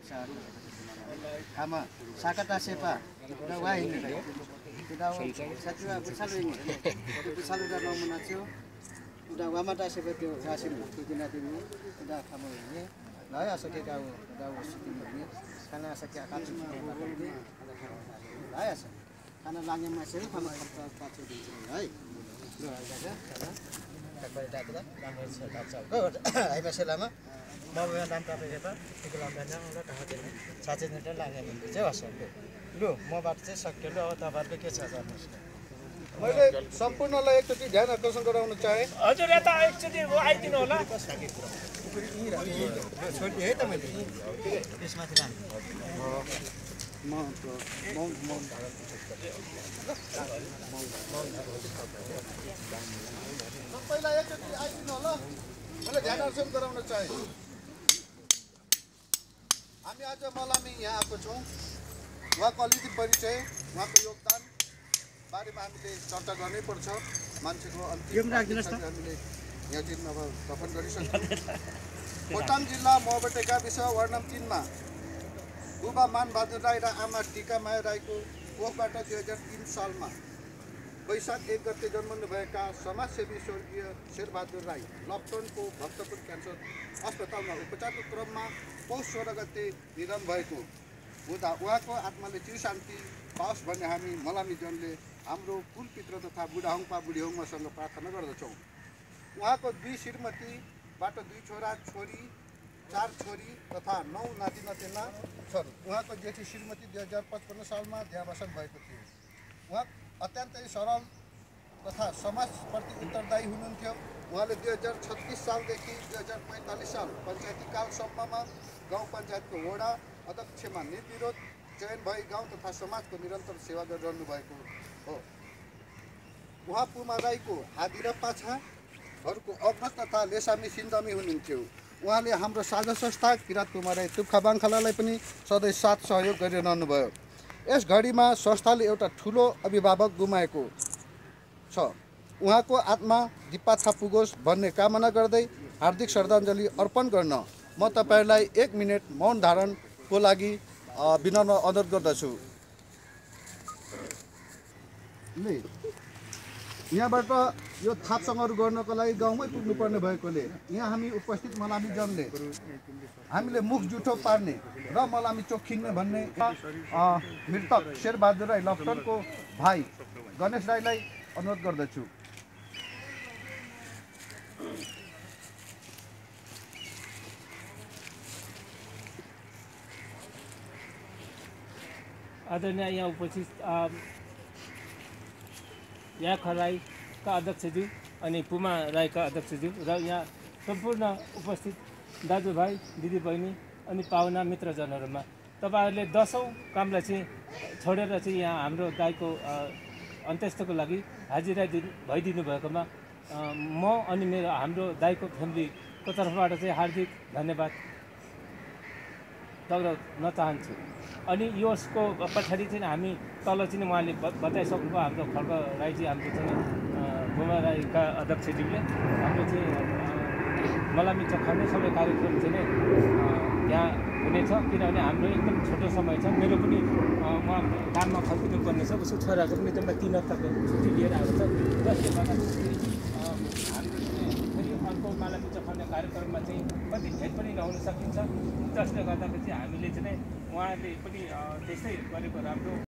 Kama sakata sepa udah wah ini udah satu besar ini besar udah mau menacil udah wama dah seperti hasil kita ini udah kamu ini lah ya sakit kau udah usitin ini karena sakit akan ini lah ya karena langnya masih sama kertas di sini hai lo aja karena tak boleh lama saya ai masih lama mau yang dalam tapi apa itu lamanya udah kahajin sajen itu langnya ini jelas lu mau baca sakit lu atau apa ke saja मैले सम्पूर्णलाई एकचोटि ध्यान आकर्षण गराउन चाहे हजुर यता एकचोटि आइदिनु होला छोड्दिए है त मैले त्यसमाथि लानु सबैलाई एकचोटि आइदिनु होला मैले ध्यान आकर्षण गराउन चाहे हामी आज मलामी यहाँ आएको छौँ उहाँको अलिकति परिचय उहाँको योगदान बारेमा हामीले चर्चा गर्नै पर्छ मान्छेको अन्तिम हामीले यहाँ दिन अब दफन गरिसक्छौँ खोटाङ जिल्ला मोहबटेका विषय वार्ड नम्बर 3 मा बुबा मानबहादुर राई र आमा टिकामाया राईको कोखबाट 2003 सालमा वैशाख 1 गते जन्मनुभएका समाजसेवी स्वर्गीय शेरबहादुर राई लप्टनको भक्तपुर क्यान्सर अस्पतालमा उपचारको क्रममा पौष 16 गते निधन भएको हुँदा उहाँको आत्माले चिर शान्ति पाओस् भन्ने हामी मलामी जनले हाम्रो कुलपित्र तथा बुढाहङपा बुढीहङमासँग प्रार्थना गर्दछौँ। उहाँको 2 श्रीमतीबाट 2 छोरा छोरी 4 छोरी तथा 9 नाति नातिना छन्। उहाँको जेठी श्रीमती 2055 सालमा देहावसान भएको थियो। उहाँ अत्यन्तै सरल तथा समाजप्रति उत्तरदायी हुनुहुन्थ्यो। उहाँले 2036 सालदेखि 2045 साल पञ्चायती कालसम्ममा गाउँ पञ्चायतको वडा अध्यक्षमा निर्विरोध चयन भई गाउँ तथा समाजको निरन्तर सेवा गरिरहनु भएको हो। उहाँ पुमा राईको आदि र पाछाहरूको अग्रज तथा लेसामी सिन्धमी हुनुहुन्थ्यो। उहाँले हाम्रो साझा संस्था किरात पुमा राई तुप्खा बाङखालालाई पनि सधैँ साथ सहयोग गरिरहनु भयो। यस घडीमा संस्थाले एउटा ठुलो अभिभावक गुमाएको छ। उहाँको आत्मा दिपाछा पुगोस् भन्ने कामना गर्दै हार्दिक श्रद्धाञ्जली अर्पण गर्न म तपाईहरुलाई 1 मिनेट मौन धारणको लागि विनम्र अनुरोध गर्दछु। यहाँबाट यो थापसँगहरू गर्नको लागि गाउँमै पुग्नुपर्ने भएकोले यहाँ हामी उपस्थित मलामी जनले हामीले मुख जुठो पार्ने र मलामी चोखिने भन्ने मृतक शेरबहादुर राई लप्टनको भाइ गणेश राईलाई अनुरोध गर्दछु। आदरणीय यहाँ उपस्थित याखा राईका अध्यक्षज्यू अनि पुमा राईका अध्यक्षज्यू र यहाँ सम्पूर्ण उपस्थित दाजुभाइ दिदीबहिनी अनि पाहुना मित्रजनहरूमा तपाईहरुले 10औं कामलाई चाहिँ छोडेर चाहिँ यहाँ हाम्रो दाइको अन्त्येष्टिको लागि हाजिरा भइदिनु भएकोमा म अनि हाम्रो दाइको फ्यामिलीको तर्फबाट चाहिँ हार्दिक धन्यवाद दिन चाहन्छु। अनि यसको पछाडि चाहिँ हामी तल चाहिँ उहाँले बताइसक्नुभयो हाम्रो खड्ग राईजी हाम्रो चाहिँ पुमा राईका अध्यक्षज्यूले हाम्रो चाहिँ मलामी चखाउने सबै कार्यक्रम चाहिँ यहाँ हुनेछ। किनभने हाम्रो एकदम छोटो समय छ। मेरो पनि उहाँ काममा खल्किनु पर्ने छ। उसको छोराको पनि जम्मा 3 हप्ताको छुट्टी लिएर आएको छ। जसले गर्दाखेरि हाम्रो फेरि अर्को मलामी चखाउने कार्यक्रममा चाहिँ कति भेट पनि नहुन सकिन्छ। जसले गर्दाखेरि चाहिँ हामीले चाहिँ उहाँले पनि त्यस्तै गरेको राम्रो।